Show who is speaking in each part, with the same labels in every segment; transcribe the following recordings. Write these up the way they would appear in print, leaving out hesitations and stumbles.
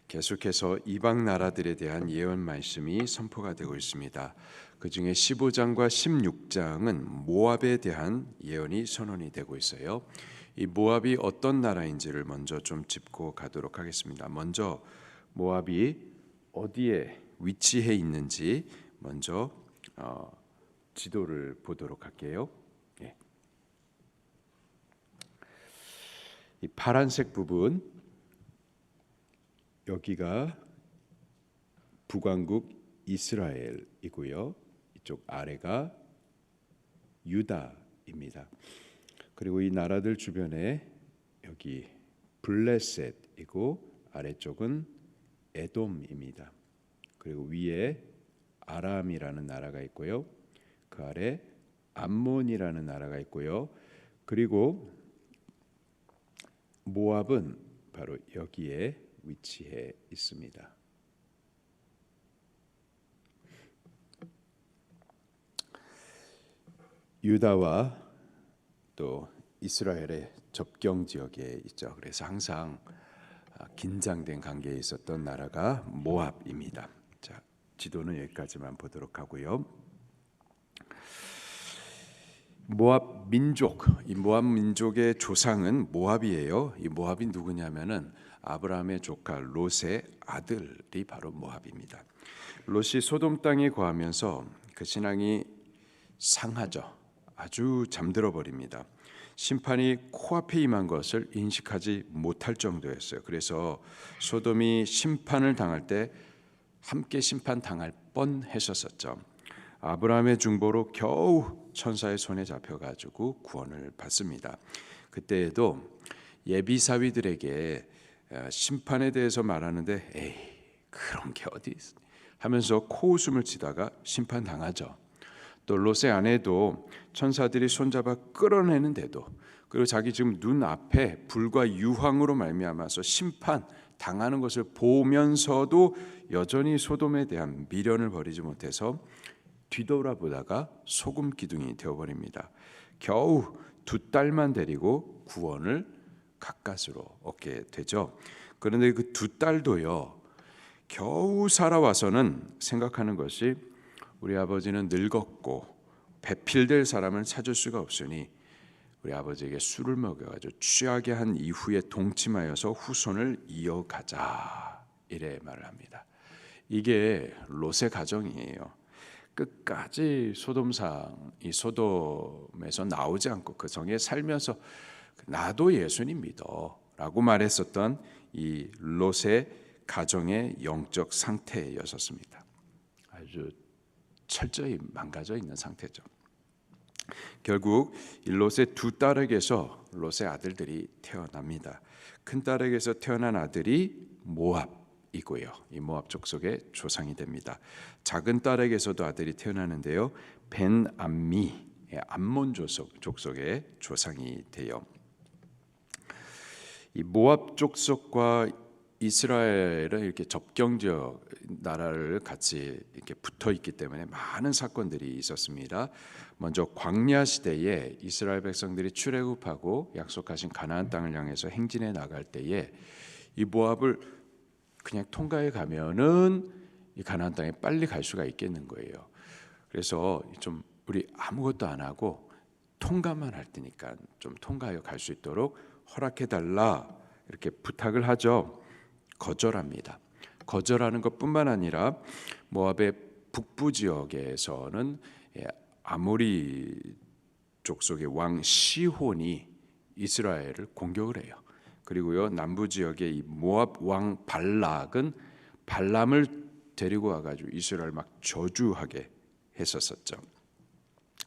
Speaker 1: 계속해서 이방 나라들에 대한 예언 말씀이 선포가 되고 있습니다. 그 중에 15장과 16장은 모압에 대한 예언이 선언이 되고 있어요. 이 모압이 어떤 나라인지를 먼저 좀 짚고 가도록 하겠습니다. 먼저 모압이 어디에 위치해 있는지 먼저 지도를 보도록 할게요. 이 파란색 부분, 여기가 북왕국 이스라엘이고요. 이쪽 아래가 유다입니다. 그리고 이 나라들 주변에 여기 블레셋이고 아래쪽은 에돔입니다. 그리고 위에 아람이라는 나라가 있고요. 그 아래 암몬이라는 나라가 있고요. 그리고 모압은 바로 여기에 위치해 있습니다. 유다와 또 이스라엘의 접경 지역에 있죠. 그래서 항상 긴장된 관계에 있었던 나라가 모압입니다. 자, 지도는 여기까지만 보도록 하고요. 모압 민족, 이 모압 민족의 조상은 모압이에요. 이 모압이 누구냐면은 아브라함의 조카 롯의 아들이 바로 모압입니다. 롯이 소돔 땅에 거하면서 그 신앙이 상하죠. 아주 잠들어 버립니다. 심판이 코앞에 임한 것을 인식하지 못할 정도였어요. 그래서 소돔이 심판을 당할 때 함께 심판 당할 뻔했었죠. 아브라함의 중보로 겨우 천사의 손에 잡혀가지고 구원을 받습니다. 그때에도 예비사위들에게 심판에 대해서 말하는데 에이 그런 게 어디 있어 하면서 코웃음을 치다가 심판 당하죠. 또 롯의 아내도 천사들이 손잡아 끌어내는데도, 그리고 자기 지금 눈앞에 불과 유황으로 말미암아서 심판 당하는 것을 보면서도 여전히 소돔에 대한 미련을 버리지 못해서 뒤돌아보다가 소금 기둥이 되어버립니다. 겨우 2딸만 데리고 구원을 가까스로 얻게 되죠. 그런데 그 2딸도요 겨우 살아와서는 생각하는 것이 우리 아버지는 늙었고 배필될 사람을 찾을 수가 없으니 우리 아버지에게 술을 먹여가지고 취하게 한 이후에 동침하여서 후손을 이어가자, 이래 말을 합니다. 이게 롯의 가정이에요. 끝까지 소돔상, 이 소돔에서 나오지 않고 그 성에 살면서 나도 예수님 믿어 라고 말했었던 이 롯의 가정의 영적 상태였었습니다. 아주 철저히 망가져 있는 상태죠. 결국 이 롯의 2딸에게서 롯의 아들들이 태어납니다. 큰 딸에게서 태어난 아들이 모압이고요. 이 모압 족속의 조상이 됩니다. 작은 딸에게서도 아들이 태어나는데요. 벤 암미, 암몬 족속의 조상이 돼요. 이 모압 족속과 이스라엘은 이렇게 접경지역 나라를 같이 이렇게 붙어 있기 때문에 많은 사건들이 있었습니다. 먼저 광야 시대에 이스라엘 백성들이 출애굽하고 약속하신 가나안 땅을 향해서 행진해 나갈 때에 이 모압을 그냥 통과해 가면은 이 가나안 땅에 빨리 갈 수가 있겠는 거예요. 그래서 좀 우리 아무것도 안 하고 통과만 할 테니까 좀 통과하여 갈 수 있도록 허락해 달라, 이렇게 부탁을 하죠. 거절합니다. 거절하는 것뿐만 아니라 모압의 북부 지역에서는 아모리 족속의 왕 시혼이 이스라엘을 공격을 해요. 그리고요 남부 지역의 이 모압 왕 발락은 발람을 데리고 와가지고 이스라엘 막 저주하게 했었었죠.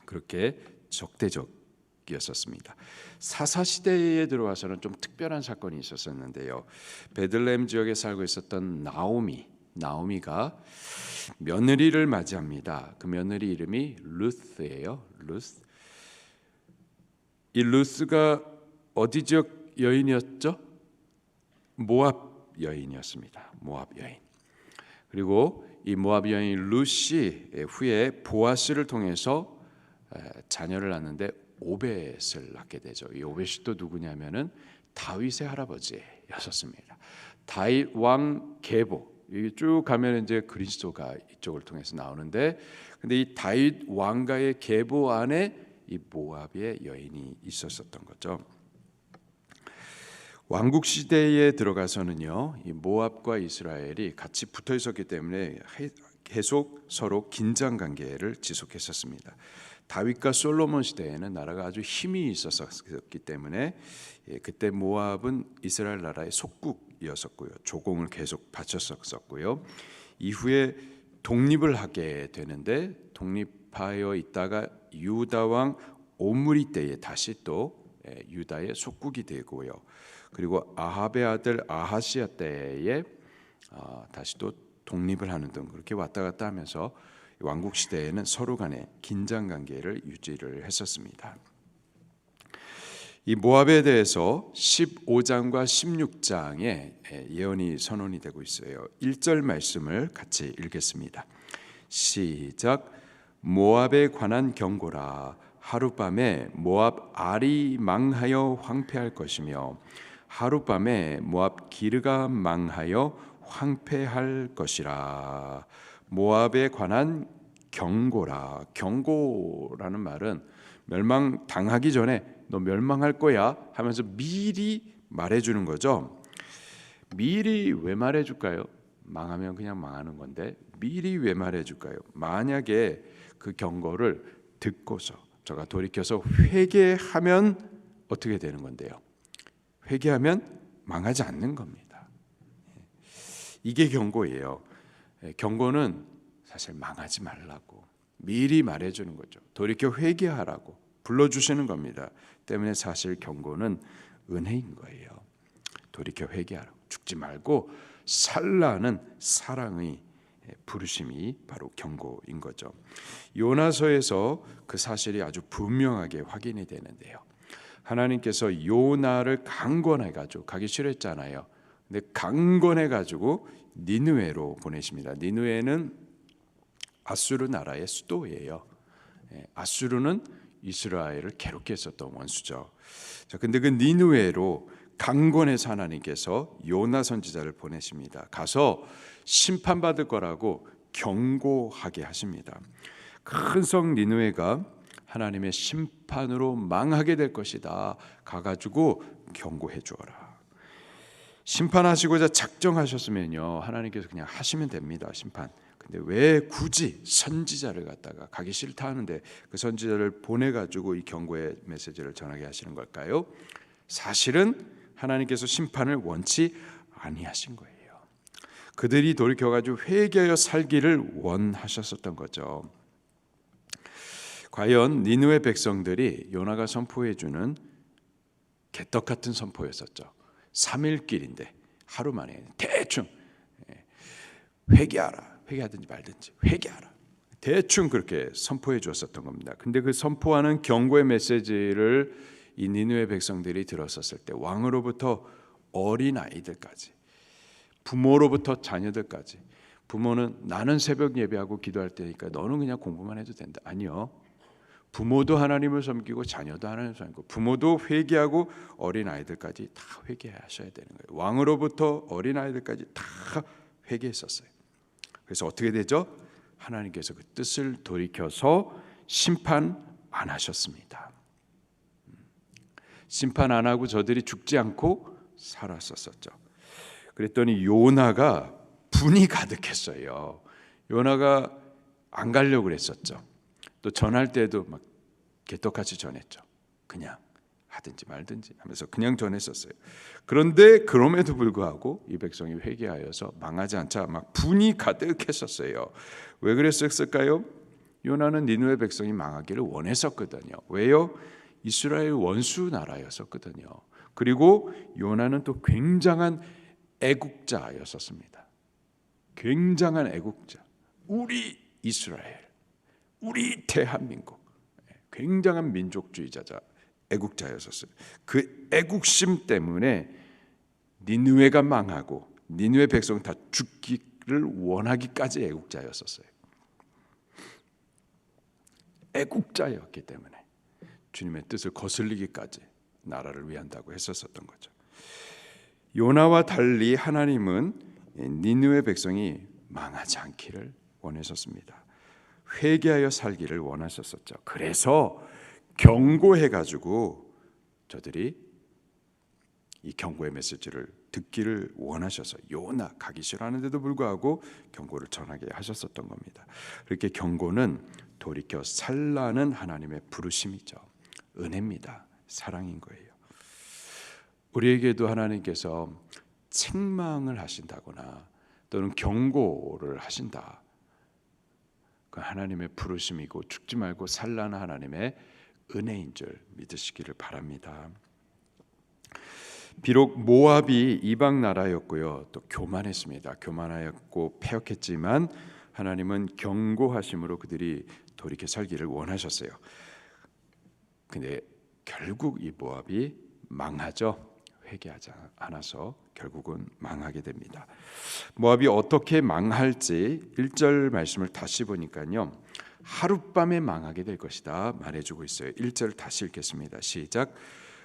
Speaker 1: 그렇게 적대적이었었습니다. 사사 시대에 들어와서는 좀 특별한 사건이 있었었는데요. 베들레헴 지역에 살고 있었던 나오미가 며느리를 맞이합니다. 그 며느리 이름이 루스예요. 루스. 이 루스가 어디 지역 여인이었죠? 모압 여인이었습니다. 모압 여인. 그리고 이 모압 여인 루시 후에 보아스를 통해서 자녀를 낳는데 오벳을 낳게 되죠. 이 오벳이 또 누구냐면은 다윗의 할아버지였었습니다. 다윗 왕 계보, 여기 쭉 가면 이제 그리스도가 이쪽을 통해서 나오는데, 근데 이 다윗 왕가의 계보 안에 이 모압의 여인이 있었던 거죠. 왕국 시대에 들어가서는요, 이 모압과 이스라엘이 같이 붙어 있었기 때문에 계속 서로 긴장 관계를 지속했었습니다. 다윗과 솔로몬 시대에는 나라가 아주 힘이 있었기 때문에 그때 모압은 이스라엘 나라의 속국이었었고요, 조공을 계속 바쳤었고요. 이후에 독립을 하게 되는데, 독립하여 있다가 유다 왕 오므리 때에 다시 또 유다의 속국이 되고요. 그리고 아합의 아들 아하시아 때에 다시 또 독립을 하는 등 그렇게 왔다 갔다 하면서 왕국 시대에는 서로 간의 긴장 관계를 유지를 했었습니다. 이 모압에 대해서 15장과 16장에 예언이 선언이 되고 있어요. 1절 말씀을 같이 읽겠습니다. 시작. 모압에 관한 경고라. 하룻밤에 모압 알이 망하여 황폐할 것이며 하룻밤에 모압 기르가 망하여 황폐할 것이라. 모압에 관한 경고라. 경고라는 말은 멸망당하기 전에 너 멸망할 거야 하면서 미리 말해주는 거죠. 미리 왜 말해줄까요? 망하면 그냥 망하는 건데 미리 왜 말해줄까요? 만약에 그 경고를 듣고서 저가 돌이켜서 회개하면 어떻게 되는 건데요? 회개하면 망하지 않는 겁니다. 이게 경고예요. 경고는 사실 망하지 말라고 미리 말해주는 거죠. 돌이켜 회개하라고 불러주시는 겁니다. 때문에 사실 경고는 은혜인 거예요. 돌이켜 회개하라고, 죽지 말고 살라는 사랑의 부르심이 바로 경고인 거죠. 요나서에서 그 사실이 아주 분명하게 확인이 되는데요. 하나님께서 요나를 강권해가지고 가기 싫었잖아요. 근데 강권해가지고 니느웨로 보내십니다. 니느웨는 아수르 나라의 수도예요. 아수르는 이스라엘을 괴롭게 했었던 원수죠. 자, 근데 그 니느웨로 강권해서 하나님께서 요나 선지자를 보내십니다. 가서 심판받을 거라고 경고하게 하십니다. 큰 성 니느웨가 하나님의 심판으로 망하게 될 것이다. 가가지고 경고해 주어라. 심판하시고자 작정하셨으면요, 하나님께서 그냥 하시면 됩니다. 심판. 근데 왜 굳이 선지자를 갖다가 가기 싫다 하는데 그 선지자를 보내가지고 이 경고의 메시지를 전하게 하시는 걸까요? 사실은 하나님께서 심판을 원치 아니하신 거예요. 그들이 돌이켜가지고 회개하여 살기를 원하셨었던 거죠. 과연 니느웨 백성들이 요나가 선포해주는 개떡 같은 선포였었죠. 3일 길인데 하루 만에 대충 회개하라, 회개하든지 말든지 회개하라, 대충 그렇게 선포해 주었었던 겁니다. 근데 그 선포하는 경고의 메시지를 이 니느웨 백성들이 들었었을 때 왕으로부터 어린 아이들까지, 부모로부터 자녀들까지, 부모는 나는 새벽 예배하고 기도할 때니까 너는 그냥 공부만 해도 된다. 아니요. 부모도 하나님을 섬기고 자녀도 하나님을 섬기고 부모도 회개하고 어린 아이들까지 다 회개하셔야 되는 거예요. 왕으로부터 어린 아이들까지 다 회개했었어요. 그래서 어떻게 되죠? 하나님께서 그 뜻을 돌이켜서 심판 안 하셨습니다. 심판 안 하고 저들이 죽지 않고 살았었죠. 그랬더니 요나가 분이 가득했어요. 요나가 안 가려고 그랬었죠. 또 전할 때도 막 개떡같이 전했죠. 그냥 하든지 말든지 하면서 그냥 전했었어요. 그런데 그럼에도 불구하고 이 백성이 회개하여서 망하지 않자 막 분이 가득했었어요. 왜 그랬을까요? 요나는 니느웨 백성이 망하기를 원했었거든요. 왜요? 이스라엘 원수 나라였었거든요. 그리고 요나는 또 굉장한 애국자였었습니다. 굉장한 애국자. 우리 이스라엘, 우리 대한민국, 굉장한 민족주의자자, 애국자였었어요. 그 애국심 때문에 니느웨가 망하고 니느웨 백성 다 죽기를 원하기까지 애국자였었어요. 애국자였기 때문에 주님의 뜻을 거슬리기까지 나라를 위한다고 했었던 거죠. 요나와 달리 하나님은 니느웨 백성이 망하지 않기를 원하셨습니다. 회개하여 살기를 원하셨었죠. 그래서 경고해가지고 저들이 이 경고의 메시지를 듣기를 원하셔서 요나 가기 싫어하는데도 불구하고 경고를 전하게 하셨었던 겁니다. 이렇게 경고는 돌이켜 살라는 하나님의 부르심이죠. 은혜입니다. 사랑인 거예요. 우리에게도 하나님께서 책망을 하신다거나 또는 경고를 하신다. 그 하나님의 부르심이고 죽지 말고 살라는 하나님의 은혜인 줄 믿으시기를 바랍니다. 비록 모압이 이방 나라였고요, 또 교만했습니다. 교만하였고 패역했지만 하나님은 경고하심으로 그들이 돌이켜 살기를 원하셨어요. 근데 결국 이 모압이 망하죠. 회개하지 않아서 결국은 망하게 됩니다. 모압이 어떻게 망할지 1절 말씀을 다시 보니까요, 하룻밤에 망하게 될 것이다 말해주고 있어요. 1절 다시 읽겠습니다. 시작.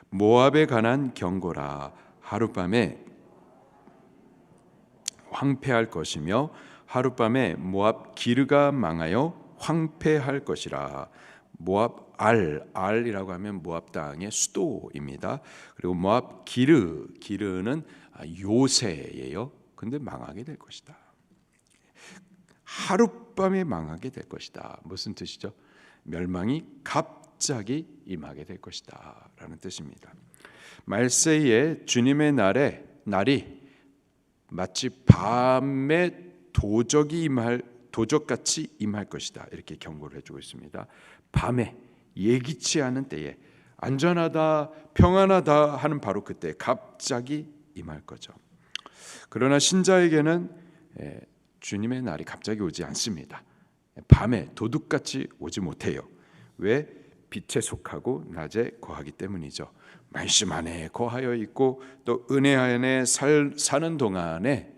Speaker 1: 모압에 관한 경고라. 하룻밤에 황폐할 것이며 하룻밤에 모압 기르가 망하여 황폐할 것이라. 모압 알이라고 하면 모압 땅의 수도입니다. 그리고 모압 기르는 요새예요. 근데 망하게 될 것이다. 하룻밤에 망하게 될 것이다. 무슨 뜻이죠? 멸망이 갑자기 임하게 될 것이다 라는 뜻입니다. 말세에 주님의 날이 마치 밤에 도적같이 임할 것이다. 이렇게 경고를 해주고 있습니다. 밤에 예기치 않은 때에 안전하다 평안하다 하는 바로 그때 갑자기 임할 거죠. 그러나 신자에게는 주님의 날이 갑자기 오지 않습니다. 밤에 도둑같이 오지 못해요. 왜? 빛에 속하고 낮에 거하기 때문이죠. 말씀 안에 거하여 있고 또 은혜 안에 사는 동안에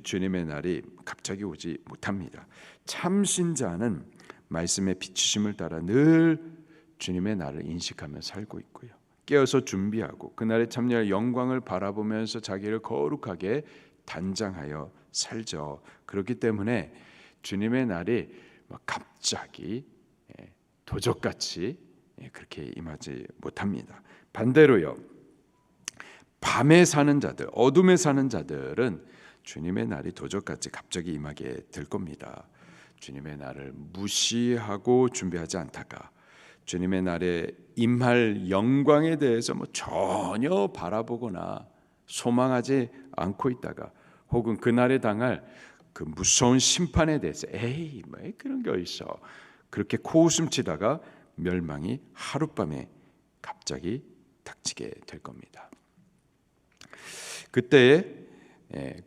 Speaker 1: 주님의 날이 갑자기 오지 못합니다. 참 신자는 말씀의 비추심을 따라 늘 주님의 날을 인식하며 살고 있고요. 깨어서 준비하고 그날에 참여할 영광을 바라보면서 자기를 거룩하게 단장하여 살죠. 그렇기 때문에 주님의 날이 갑자기 도적같이 그렇게 임하지 못합니다. 반대로요, 밤에 사는 자들, 어둠에 사는 자들은 주님의 날이 도적같이 갑자기 임하게 될 겁니다. 주님의 날을 무시하고 준비하지 않다가 주님의 날에 임할 영광에 대해서 전혀 바라보거나 소망하지 않고 있다가 혹은 그날에 당할 그 무서운 심판에 대해서 뭐 그런 게 있어 그렇게 코웃음 치다가 멸망이 하룻밤에 갑자기 닥치게 될 겁니다. 그때에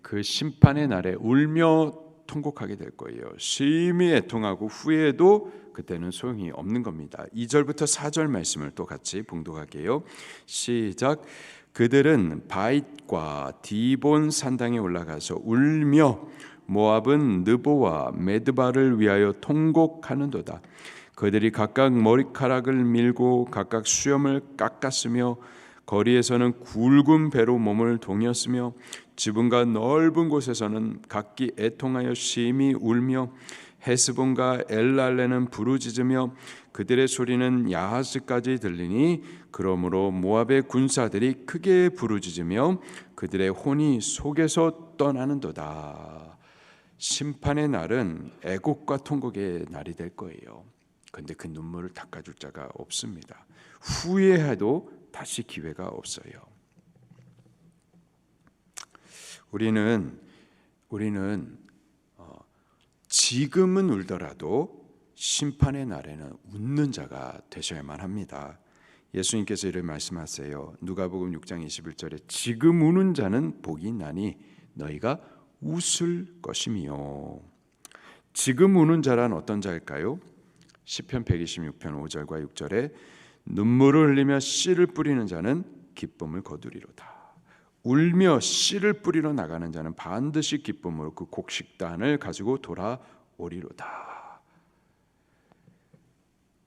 Speaker 1: 그 심판의 날에 울며 통곡하게 될 거예요. 심히 애통하고 후회해도 그때는 소용이 없는 겁니다. 2절부터 4절 말씀을 또 같이 봉독할게요. 시작. 그들은 바잇과 디본 산당에 올라가서 울며 모압은 느보와 메드바를 위하여 통곡하는도다. 그들이 각각 머리카락을 밀고 각각 수염을 깎았으며 거리에서는 굵은 배로 몸을 동였으며 지붕과 넓은 곳에서는 각기 애통하여 심히 울며 헤스본과 엘랄레는 부르짖으며 그들의 소리는 야하스까지 들리니 그러므로 모압의 군사들이 크게 부르짖으며 그들의 혼이 속에서 떠나는도다. 심판의 날은 애곡과 통곡의 날이 될 거예요. 그런데 그 눈물을 닦아줄 자가 없습니다. 후회해도 다시 기회가 없어요. 우리는 지금은 울더라도 심판의 날에는 웃는 자가 되셔야만 합니다. 예수님께서 이를 말씀하세요. 누가복음 6장 21절에 지금 우는 자는 복이 있나니 너희가 웃을 것이며. 지금 우는 자란 어떤 자일까요? 시편 126편 5절과 6절에 눈물을 흘리며 씨를 뿌리는 자는 기쁨을 거두리로다. 울며 씨를 뿌리러 나가는 자는 반드시 기쁨으로 그 곡식단을 가지고 돌아오리로다.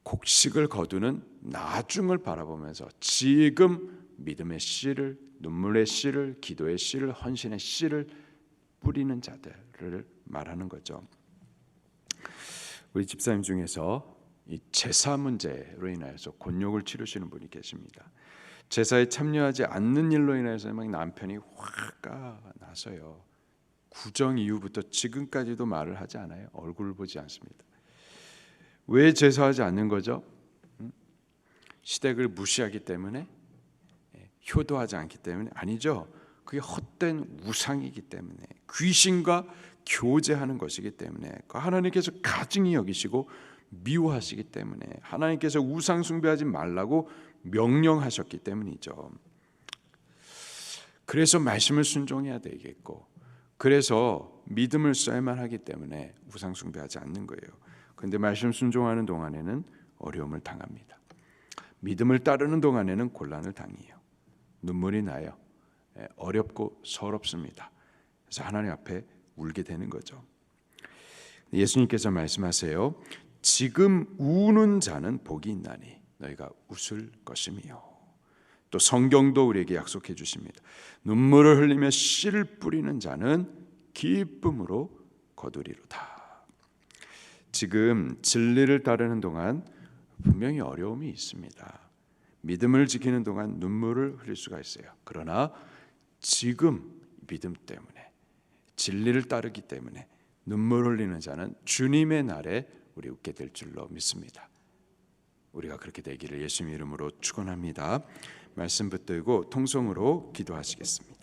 Speaker 1: 곡식을 거두는 나중을 바라보면서 지금 믿음의 씨를, 눈물의 씨를, 기도의 씨를, 헌신의 씨를 뿌리는 자들을 말하는 거죠. 우리 집사님 중에서 이 제사 문제로 인해서 곤욕을 치르시는 분이 계십니다. 제사에 참여하지 않는 일로 인해서 막 남편이 화가 나서요. 구정 이후부터 지금까지도 말을 하지 않아요. 얼굴을 보지 않습니다. 왜 제사하지 않는 거죠? 시댁을 무시하기 때문에? 효도하지 않기 때문에? 아니죠. 그게 헛된 우상이기 때문에, 귀신과 교제하는 것이기 때문에, 하나님께서 가증히 여기시고 미워하시기 때문에, 하나님께서 우상 숭배하지 말라고 명령하셨기 때문이죠. 그래서 말씀을 순종해야 되겠고, 그래서 믿음을 써야만 하기 때문에 우상 숭배하지 않는 거예요. 그런데 말씀 순종하는 동안에는 어려움을 당합니다. 믿음을 따르는 동안에는 곤란을 당해요. 눈물이 나요. 어렵고 서럽습니다. 그래서 하나님 앞에 울게 되는 거죠. 예수님께서 말씀하세요. 지금 우는 자는 복이 있나니 너희가 웃을 것이며, 또 성경도 우리에게 약속해 주십니다. 눈물을 흘리며 씨를 뿌리는 자는 기쁨으로 거두리로다. 지금 진리를 따르는 동안 분명히 어려움이 있습니다. 믿음을 지키는 동안 눈물을 흘릴 수가 있어요. 그러나 지금 믿음 때문에, 진리를 따르기 때문에 눈물 흘리는 자는 주님의 날에 우리 웃게 될 줄로 믿습니다. 우리가 그렇게 되기를 예수님 이름으로 축원합니다. 말씀 붙들고 통성으로 기도하시겠습니다.